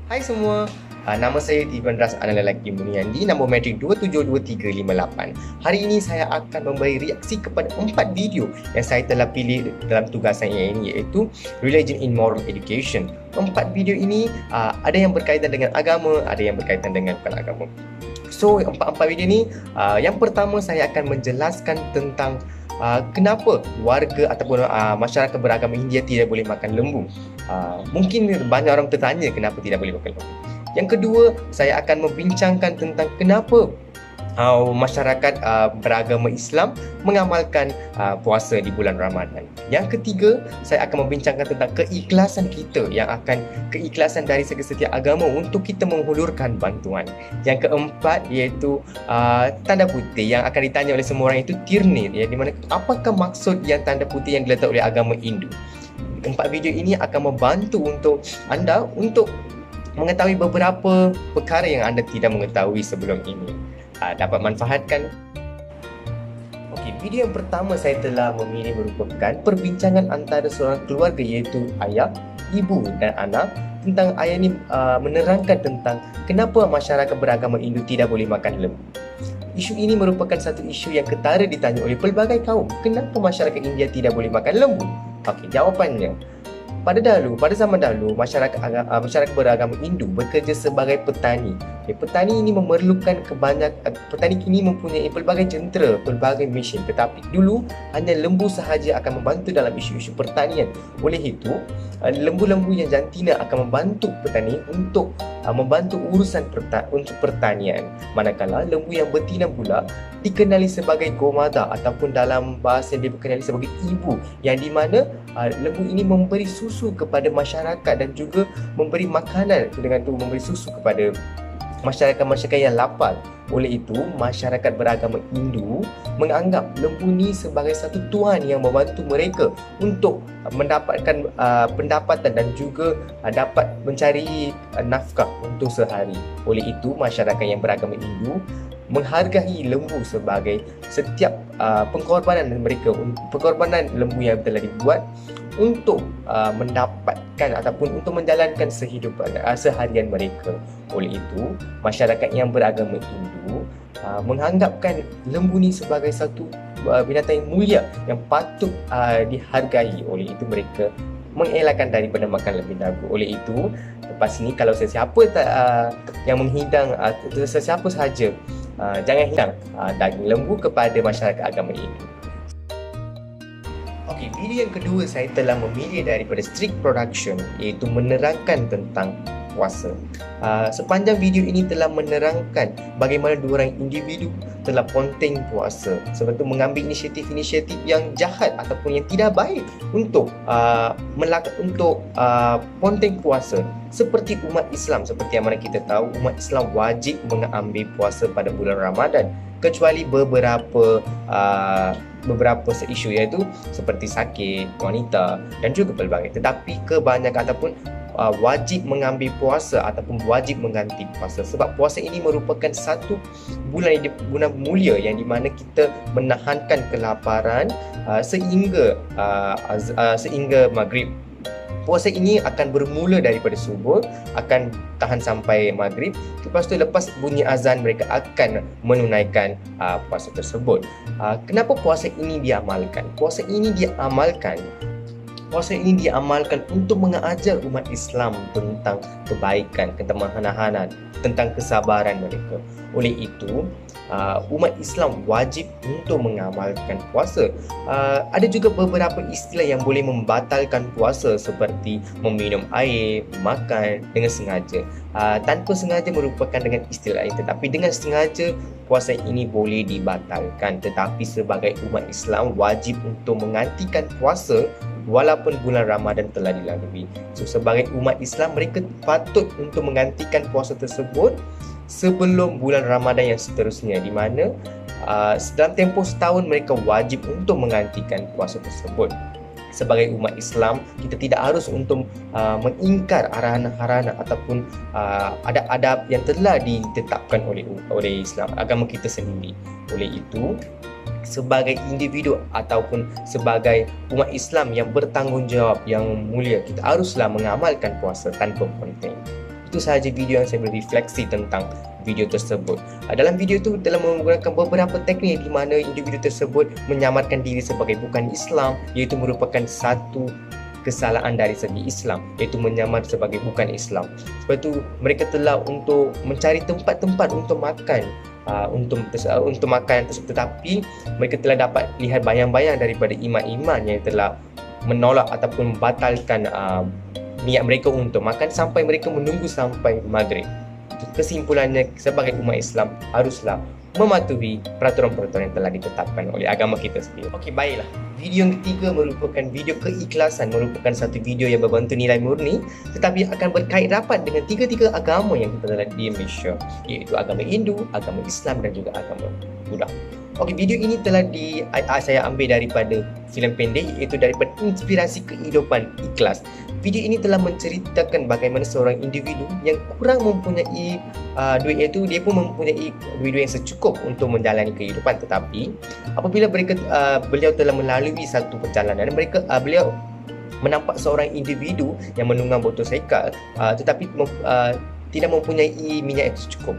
Hai semua, nama saya Tiban Ras Anak Lelaki Muniandi, nombor matrik 272358. Hari ini saya akan memberi reaksi kepada 4 video yang saya telah pilih dalam tugasan ini, iaitu Religion in Moral Education. 4 video ini ada yang berkaitan dengan agama, ada yang berkaitan dengan bukan agama. So, 4 video ini, yang pertama saya akan menjelaskan tentang kenapa warga ataupun masyarakat beragama India tidak boleh makan lembu. Mungkin banyak orang tertanya kenapa tidak boleh makan lembu. Yang kedua, saya akan membincangkan tentang kenapa masyarakat beragama Islam mengamalkan puasa di bulan Ramadan. Yang ketiga, saya akan membincangkan tentang keikhlasan kita, keikhlasan dari setiap agama untuk kita menghulurkan bantuan. Yang keempat iaitu tanda putih yang akan ditanya oleh semua orang, itu tirnir, ya, di mana apakah maksud yang tanda putih yang diletak oleh agama Hindu. 4 video ini akan membantu untuk anda untuk mengetahui beberapa perkara yang anda tidak mengetahui sebelum ini. Dapat manfaatkan. Okey, video yang pertama saya telah memilih merupakan perbincangan antara seorang keluarga, iaitu ayah, ibu dan anak. Tentang ayah ni menerangkan tentang kenapa masyarakat beragama Hindu tidak boleh makan lembu. Isu ini merupakan satu isu yang ketara ditanya oleh pelbagai kaum. Kenapa masyarakat India tidak boleh makan lembu? Okey, jawapannya, pada zaman dahulu, masyarakat beragama Hindu bekerja sebagai petani. Petani ini memerlukan petani kini mempunyai pelbagai jentera, pelbagai mesin, tetapi dulu hanya lembu sahaja akan membantu dalam isu-isu pertanian. Oleh itu, lembu-lembu yang jantina akan membantu petani untuk membantu urusan pertanian. Manakala lembu yang betina pula dikenali sebagai gomada, ataupun dalam bahasa dia dikenali sebagai ibu, yang di mana lembu ini memberi susu kepada masyarakat dan juga memberi makanan, dengan tu memberi susu kepada masyarakat yang lapar. Oleh itu, masyarakat beragama Hindu menganggap lembu ni sebagai satu tuan yang membantu mereka untuk mendapatkan pendapatan dan juga dapat mencari nafkah untuk sehari. Oleh itu, masyarakat yang beragama Hindu menghargai lembu sebagai setiap pengorbanan lembu yang telah dibuat untuk mendapatkan ataupun untuk menjalankan seharian mereka. Oleh itu, masyarakat yang beragama Hindu menganggapkan lembu ni sebagai satu binatang yang mulia yang patut dihargai. Oleh itu, mereka mengelakkan daripada makan lebih dahulu. Oleh itu, lepas ni kalau sesiapa yang menghidang sesiapa sahaja, jangan hidang daging lembu kepada masyarakat agama Hindu. Okey, video yang kedua saya telah memilih daripada Strict Production, iaitu menerangkan tentang puasa. Sepanjang video ini telah menerangkan bagaimana dua orang individu telah ponteng puasa, sebab itu mengambil inisiatif yang jahat ataupun yang tidak baik untuk ponteng puasa. Seperti umat Islam, seperti yang mana kita tahu, umat Islam wajib mengambil puasa pada bulan Ramadan, kecuali beberapa isu, iaitu seperti sakit, wanita dan juga pelbagai. Tetapi kebanyakan ataupun wajib mengambil puasa ataupun wajib mengganti puasa, sebab puasa ini merupakan satu bulan mulia yang di mana kita menahankan kelaparan sehingga maghrib. Puasa ini akan bermula daripada subuh, akan tahan sampai maghrib. Lepas bunyi azan, mereka akan menunaikan puasa tersebut. Kenapa puasa ini diamalkan? Puasa ini diamalkan untuk mengajar umat Islam tentang kebaikan, ketamahanan, tentang kesabaran mereka. Oleh itu, umat Islam wajib untuk mengamalkan puasa. Ada juga beberapa istilah yang boleh membatalkan puasa, seperti meminum air, makan dengan sengaja. Tanpa sengaja merupakan dengan istilah lain, tetapi dengan sengaja puasa ini boleh dibatalkan. Tetapi sebagai umat Islam wajib untuk menghentikan puasa walaupun bulan Ramadan telah dilalui. So, sebagai umat Islam, mereka patut untuk menghentikan puasa tersebut sebelum bulan Ramadan yang seterusnya, di mana dalam tempoh setahun mereka wajib untuk menghentikan puasa tersebut. Sebagai umat Islam, kita tidak harus untuk mengingkar arahan-arahan ataupun adab-adab yang telah ditetapkan oleh Islam, agama kita sendiri. Oleh itu, sebagai individu ataupun sebagai umat Islam yang bertanggungjawab, yang mulia, kita haruslah mengamalkan puasa tanpa ponteng. Itu sahaja video yang saya berefleksi tentang video tersebut. Dalam video itu telah menggunakan beberapa teknik di mana individu tersebut menyamarkan diri sebagai bukan Islam, iaitu merupakan satu kesalahan dari segi Islam, iaitu menyamar sebagai bukan Islam. Sebab itu mereka telah untuk mencari tempat-tempat untuk makan, untuk makan tersebut, tetapi mereka telah dapat lihat bayang-bayang daripada iman-iman yang telah menolak ataupun membatalkan niat mereka untuk makan sampai mereka menunggu sampai maghrib. Kesimpulannya, sebagai umat Islam haruslah mematuhi peraturan-peraturan yang telah ditetapkan oleh agama kita sendiri. Okey, baiklah. Video yang ketiga merupakan video keikhlasan, merupakan satu video yang berbentuk nilai murni tetapi akan berkait rapat dengan tiga-tiga agama yang kita ada di Malaysia, iaitu agama Hindu, agama Islam dan juga agama Buddha. Okey, video ini telah saya ambil daripada filem pendek, iaitu daripada Inspirasi Kehidupan Ikhlas. Video ini telah menceritakan bagaimana seorang individu yang kurang mempunyai duit, iaitu dia pun mempunyai duit yang secukup untuk menjalani kehidupan, tetapi apabila beliau telah melalui satu perjalanan, beliau menampak seorang individu yang menunggang motosikal tetapi tidak mempunyai minyak yang cukup.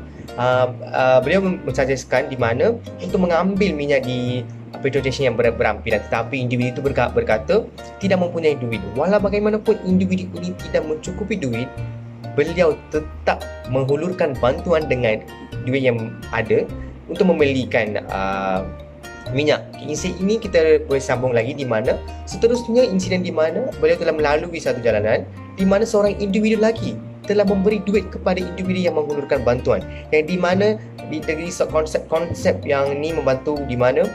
Beliau mensuggestkan di mana untuk mengambil minyak di petrol station yang berampiran, tetapi individu itu berkata tidak mempunyai duit. Walau bagaimanapun individu ini tidak mencukupi duit, beliau tetap menghulurkan bantuan dengan duit yang ada untuk membelikan minyak. Insiden ini kita boleh sambung lagi di mana seterusnya insiden di mana beliau telah melalui satu jalanan di mana seorang individu lagi telah memberi duit kepada individu yang menghulurkan bantuan, yang di mana dari konsep yang ni membantu di mana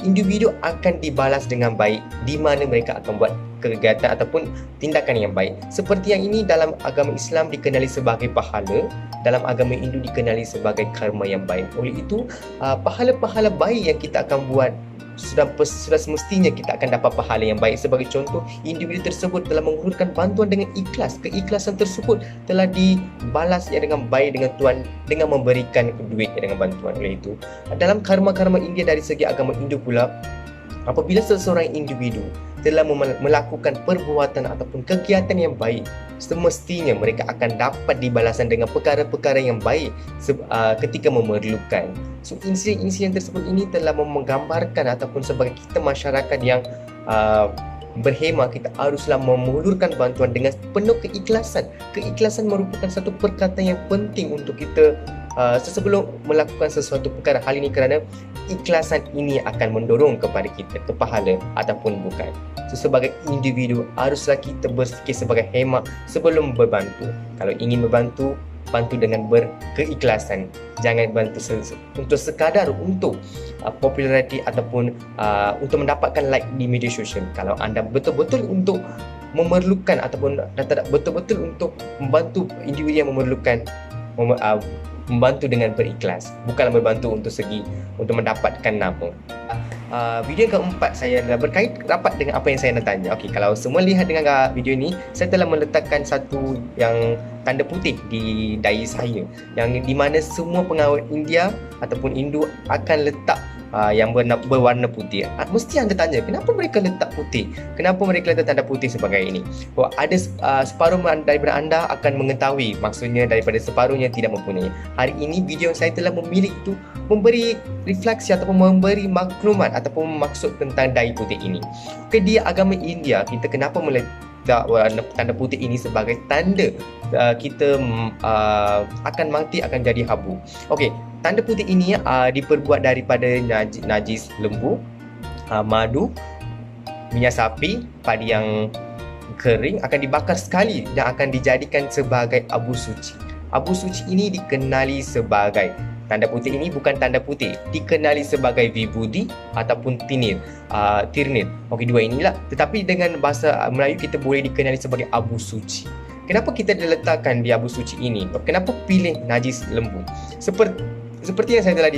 individu akan dibalas dengan baik, di mana mereka akan buat kegiatan ataupun tindakan yang baik. Seperti yang ini dalam agama Islam dikenali sebagai pahala, dalam agama Hindu dikenali sebagai karma yang baik. Oleh itu, pahala-pahala baik yang kita akan buat sudah semestinya kita akan dapat pahala yang baik. Sebagai contoh, individu tersebut telah menghulurkan bantuan dengan ikhlas. Keikhlasan tersebut telah dibalas dengan baik dengan Tuhan dengan memberikan duit dengan bantuan. Oleh itu, dalam karma-karma India dari segi agama Hindu pula, apabila seseorang individu telah melakukan perbuatan ataupun kegiatan yang baik, semestinya mereka akan dapat dibalasan dengan perkara-perkara yang baik ketika memerlukan. So, insiden-insiden tersebut ini telah menggambarkan ataupun sebagai kita masyarakat yang berhemah, kita haruslah menghulurkan bantuan dengan penuh keikhlasan. Keikhlasan merupakan satu perkataan yang penting untuk kita sebelum melakukan sesuatu perkara hal ini, kerana ikhlasan ini akan mendorong kepada kita ke pahala ataupun bukan. So, sebagai individu haruslah kita berfikir sebagai hemat sebelum berbantu. Kalau ingin membantu, bantu dengan berkeikhlasan. Jangan bantu untuk sekadar untuk populariti ataupun untuk mendapatkan like di media sosial. Kalau anda betul-betul untuk memerlukan ataupun betul-betul untuk membantu individu yang memerlukan, membantu dengan berikhlas, bukanlah membantu untuk mendapatkan nama. Video yang keempat saya adalah berkait rapat dengan apa yang saya nak tanya. Okey, kalau semua lihat dengan video ini, saya telah meletakkan satu yang tanda putih di dahi saya, yang di mana semua pengawal India ataupun Hindu akan letak yang berwarna putih. Mesti anda tanya, kenapa mereka letak putih? Kenapa mereka letak tanda putih sebagai ini? Ada separuh daripada anda akan mengetahui, maksudnya daripada separuhnya tidak mempunyai. Hari ini video yang saya telah memilih itu memberi refleksi ataupun memberi maklumat ataupun maksud tentang dahi putih ini. Okay, di agama India, kita kenapa meletak tanda putih ini sebagai tanda kita akan mati, akan jadi habu. Okey, tanda putih ini diperbuat daripada najis lembu, madu, minyak sapi, padi yang kering akan dibakar sekali dan akan dijadikan sebagai abu suci. Abu suci ini dikenali sebagai, tanda putih ini bukan tanda putih, dikenali sebagai vibudi ataupun tirnit. Okey, dua inilah. Tetapi dengan bahasa Melayu kita boleh dikenali sebagai abu suci. Kenapa kita diletakkan di abu suci ini? Kenapa pilih najis lembu? Seperti yang saya telah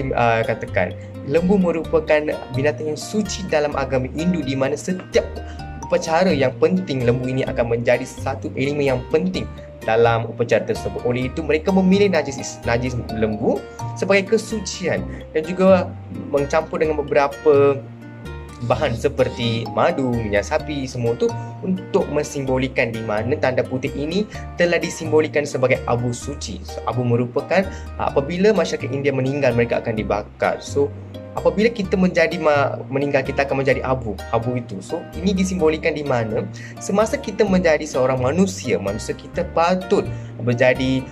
katakan, lembu merupakan binatang yang suci dalam agama Hindu, di mana setiap upacara yang penting, lembu ini akan menjadi satu elemen yang penting dalam upacara tersebut. Oleh itu, mereka memilih najis lembu sebagai kesucian dan juga mencampur dengan beberapa bahan seperti madu, minyak sapi, semua tu untuk mensimbolikan di mana tanda putih ini telah disimbolkan sebagai abu suci. So, abu merupakan apabila masyarakat India meninggal, mereka akan dibakar. So apabila kita meninggal, kita akan menjadi abu itu. So ini disimbolkan di mana semasa kita menjadi seorang manusia kita patut menjadi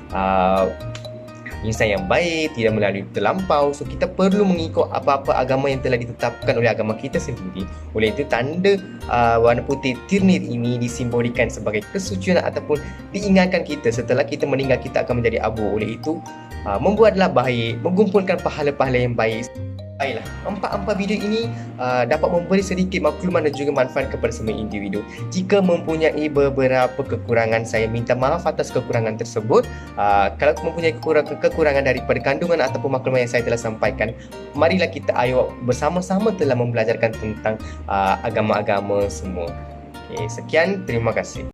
insan yang baik, tidak melalui terlampau. So kita perlu mengikut apa-apa agama yang telah ditetapkan oleh agama kita sendiri. Oleh itu tanda warna putih tirnir ini disimbolkan sebagai kesucian ataupun diingatkan kita setelah kita meninggal kita akan menjadi abu. Oleh itu membuatlah baik, mengumpulkan pahala-pahala yang baik. Baiklah, empat video ini dapat memberi sedikit makluman dan juga manfaat kepada semua individu. Jika mempunyai beberapa kekurangan, saya minta maaf atas kekurangan tersebut. Kalau mempunyai kekurangan daripada kandungan ataupun makluman yang saya telah sampaikan, marilah kita bersama-sama telah membelajarkan tentang agama-agama semua. Okay, sekian, terima kasih.